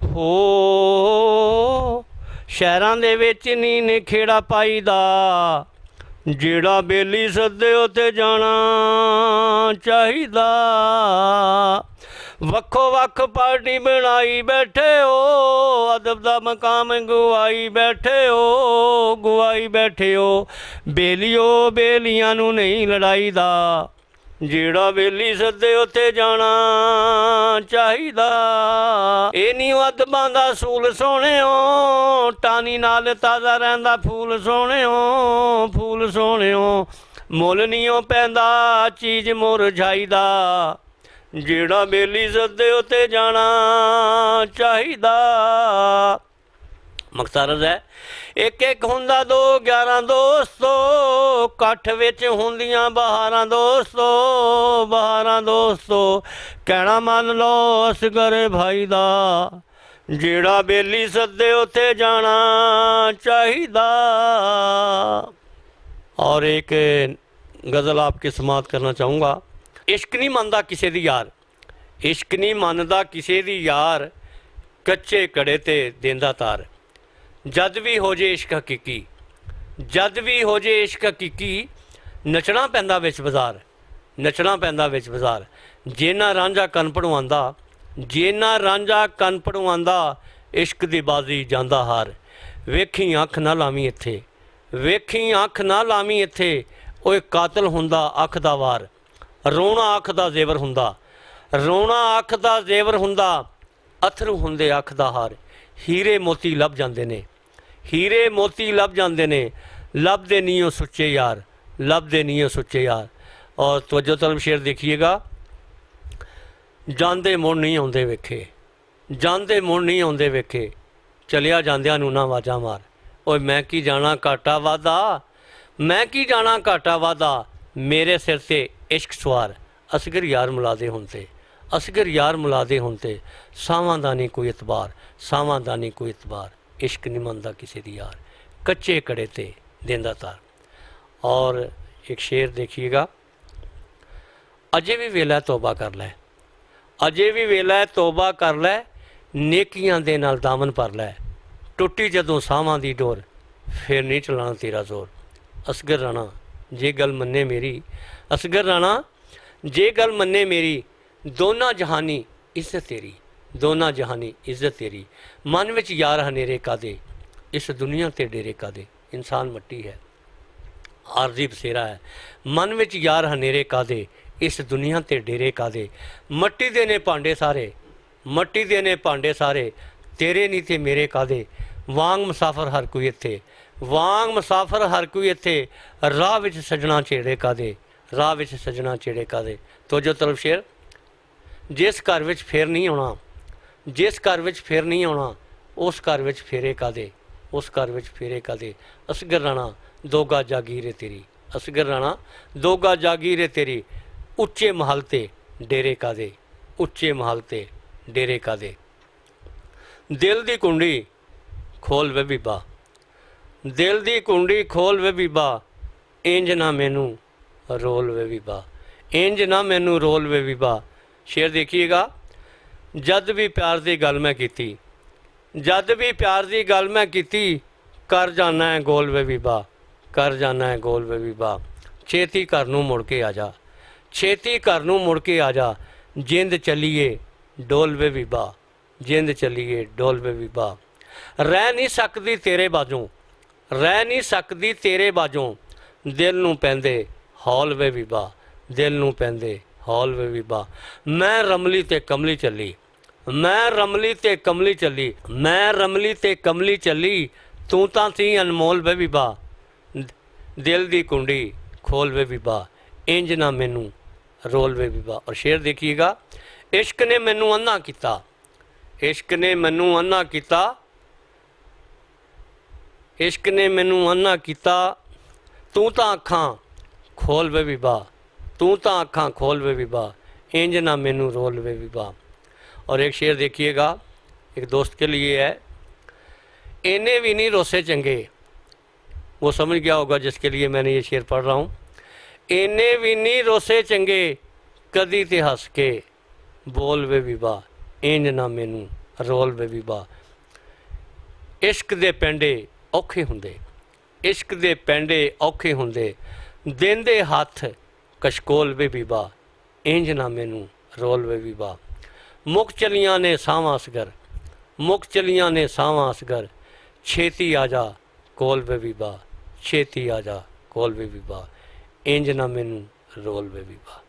ਹੋ ਸ਼ਹਿਰਾਂ ਦੇ ਵਿੱਚ ਨੀ ਨਿਖੇੜਾ ਪਾਈਦਾ, ਜਿਹੜਾ ਬੇਲੀ ਸੱਦੇ ਉੱਥੇ ਜਾਣਾ ਚਾਹੀਦਾ। ਵੱਖੋ ਵੱਖ ਪਾਰਟੀ ਬਣਾਈ ਬੈਠੇ ਹੋ, ਅਦਬ ਦਾ ਮਕਾਮ ਗਵਾਈ ਬੈਠੇ ਹੋ, ਗਵਾਈ ਬੈਠੇ ਹੋ। ਬੇਲੀਓ ਬੇਲੀਆਂ ਨੂੰ ਨਹੀਂ ਲੜਾਈਦਾ, ਜਿਹੜਾ ਬੇਲੀ ਸੱਦੇ ਉੱਥੇ ਜਾਣਾ ਚਾਹੀਦਾ। ਇਹ ਨਹੀਂ ਅਦਬਾਂ ਦਾ ਸੂਲ ਸੋਹਣਿਓ, ਟਾਨੀ ਨਾਲ ਤਾਜ਼ਾ ਰਹਿੰਦਾ ਫੂਲ ਸੋਹਣਿਓ, ਫੂਲ ਸੋਹਣਿਓ। ਮੁੱਲ ਨਹੀਂ ਓ ਪੈਂਦਾ ਚੀਜ਼ ਮੁਰਝਾਈਦਾ, ਜਿਹੜਾ ਬੇਲੀ ਸੱਦੇ ਉੱਤੇ ਜਾਣਾ ਚਾਹੀਦਾ। ਮਕਸਦ ਹੈ ਇੱਕ ਇੱਕ ਹੁੰਦਾ 2 11 ਦੋਸਤੋ, ਇਕੱਠ ਵਿੱਚ ਹੁੰਦੀਆਂ ਬਹਾਰਾਂ ਦੋਸਤੋ, ਬਹਾਰਾਂ ਦੋਸਤੋ। ਕਹਿਣਾ ਮੰਨ ਲਓ ਅਸਗਰ ਭਾਈ ਦਾ, ਜਿਹੜਾ ਬੇਲੀ ਸੱਦੇ ਉੱਥੇ ਜਾਣਾ ਚਾਹੀਦਾ। और एक गज़ल आपके समाप्त करना चाहूँगा। इश्क नहीं मनदा किसी दी यार, इश्क नहीं मनदा किसी दी यार, कच्चे कड़े ते देंदा तार। जद भी हो जे इश्क हकीकी, जद भी हो जे इश्क हकीकी, नचना पैंदा विच बाज़ार, नचना पैंदा विच बाज़ार। जे ना रांझा कन पढ़वांदा, जे ना रांझा कन पढ़वांदा, इश्क दी बाजी जांदा हार। वेखी अख ना लावी इत्थे, ਵੇਖੀ ਅੱਖ ਨਾ ਲਾਵੀਂ ਇੱਥੇ, ਓਏ ਕਾਤਲ ਹੁੰਦਾ ਅੱਖ ਦਾ ਵਾਰ। ਰੋਣਾ ਅੱਖ ਦਾ ਜ਼ੇਵਰ ਹੁੰਦਾ, ਰੋਣਾ ਅੱਖ ਦਾ ਜ਼ੇਵਰ ਹੁੰਦਾ, ਅਥਰੂ ਹੁੰਦੇ ਅੱਖ ਦਾ ਹਾਰ। ਹੀਰੇ ਮੋਤੀ ਲੱਭ ਜਾਂਦੇ ਨੇ, ਹੀਰੇ ਮੋਤੀ ਲੱਭ ਜਾਂਦੇ ਨੇ, ਲੱਭਦੇ ਨਹੀਂ ਉਹ ਸੁੱਚੇ ਯਾਰ, ਲੱਭਦੇ ਨਹੀਂ ਉਹ ਸੁੱਚੇ ਯਾਰ। ਔਰ ਤਵੱਜੋ ਤਲਬ ਸ਼ੇਰ ਦੇਖੀਏਗਾ। ਜਾਂਦੇ ਮੁੜ ਨਹੀਂ ਆਉਂਦੇ ਵੇਖੇ, ਜਾਂਦੇ ਮੁੜ ਨਹੀਂ ਆਉਂਦੇ ਵੇਖੇ, ਚਲਿਆ ਜਾਂਦਿਆਂ ਨੂੰ ਨਾ ਆਵਾਜ਼ਾਂ ਮਾਰ। ਓਏ मैं की जाना घाटा वादा, मैं की जाना घाटा वादा, मेरे सिर से इश्क सवार। असगर यार मुलादे होंदे, असगर यार मुलादे होंदे, सावां दा नहीं कोई इतबार, सावां दा नहीं कोई इतबार। इश्क नहीं मनदा किसी दी यार, कच्चे कड़े ते देंदा तार। और एक शेर देखिएगा। अजे भी वेला तौबा कर लै, अजे भी वेला तौबा कर लै, नेकियां दे नाल दामन भर लै। टुटी जदों सावां दी डोर, फिर नहीं चलाना तेरा जोर। असगर राणा जे गल मन्ने मेरी, असगर राणा जे गल मन्ने मेरी, दोना जहानी इज्जत तेरी, दोना जहानी इज्जत तेरी। मन विच यार हनेरे कादे, इस दुनिया ते डेरे कादे। इंसान मट्टी है, आरजी बसेरा है। मन विच यार हनेरे कादे, इस दुनिया ते डेरे कादे। मट्टी दे ने भांडे सारे, मट्टी दे ने भांडे सारे, तेरे नहीं ते मेरे कादे। वांग मुसाफर हर कोई इत्थे, वांग मुसाफर हर कोई इत्थे, राह विच सजना चेड़े कादे, राह विच सजना चेड़े कादे। तो जो तलब शेर। जिस घर विच फेर नहीं आना, जिस घर विच फेर नहीं आना, उस घर विच फेरे कादे, उस घर विच फेरे कादे। असगर राणा दोगा जागीर है तेरी, असगर राणा दोगा जागीर है तेरी। उच्चे महल ते डेरे कादे, उच्चे महल ते डेरे कादे। दिल दी कुंडी खोल वे बीबा, दिल दी कुंडी खोल वे बीबा, इंज ना मैनू रोल वे बीबा, इंज ना मैनू रोल वे बीबा। शेर देखिएगा। जद भी प्यार की गल मैं कीती, जद भी प्यार की गल मैं कीती, कर जाना है गोल वे बीबा, कर जाना है गोल वे बीबा। छेती घर नूं मुड़ के आ जा, छेती घर नूं मुड़ के आ जा, जिंद चलीए डोल वे बीबा, जिंद चलीए डोल वे बीबा। रह नहीं सकती तेरे बाजों, रह नहीं सकती तेरे बाजों, दिल नूं पैंदे हौल वे बीबा, दिल नूं पैंदे हौल वे बीबा। मैं रमली ते कमली चली, मैं रमली ते कमली चली, मैं रमली ते कमली चली, तू तां सी अनमोल वे बीबा। दिल दी कुंडी खोल वे बीबा, इंज ना मैनू रोल वे बीबा। और शेर देखिएगा। इश्क ने मैनू अन्ना किता, इश्क ने मैनू अन्ना किता, इश्क ने मैनू अन्ना किता, तू तां अखां खोल वे बीबा, तू तां अखां खोल वे बीबा, इंज ना मैनू रोल वे बीबा। और एक शेर देखिएगा, एक दोस्त के लिए है। इन्हें भी नहीं रोसे चंगे, वो समझ गया होगा जिसके लिए मैंने ये शेर पढ़ रहा हूँ। इन्हें भी नहीं रोसे चंगे, कदी ते हस के बोल वे बीबा, इंज ना मैनू ਰੋਲ ਵੇ ਬੀਬਾ। ਇਸ਼ਕ ਦੇ ਪੈਂਡੇ ਔਖੇ ਹੁੰਦੇ, ਇਸ਼ਕ ਦੇ ਪੈਂਡੇ ਔਖੇ ਹੁੰਦੇ, ਦਿਨ ਦੇ ਹੱਥ ਕਸ਼ਕੋਲ ਵੇ ਬੀਬਾ, ਇੰਜ ਨਾ ਮੈਨੂੰ ਰੋਲ ਵੇ ਬੀਬਾ। ਮੁੱਕ ਚਲੀਆਂ ਨੇ ਸਾਵਾਂ ਅਸਗਰ, ਮੁੱਕ ਚਲੀਆਂ ਨੇ ਸਾਵਾਂ ਅਸਗਰ, ਛੇਤੀ ਆ ਜਾ ਕੋਲ ਵੇ ਬੀਬਾ, ਛੇਤੀ ਆ ਜਾ ਕੋਲ ਵੇ ਬੀਬਾ, ਇੰਜ ਨਾ ਮੈਨੂੰ ਰੋਲ ਵੇ ਬੀਬਾ।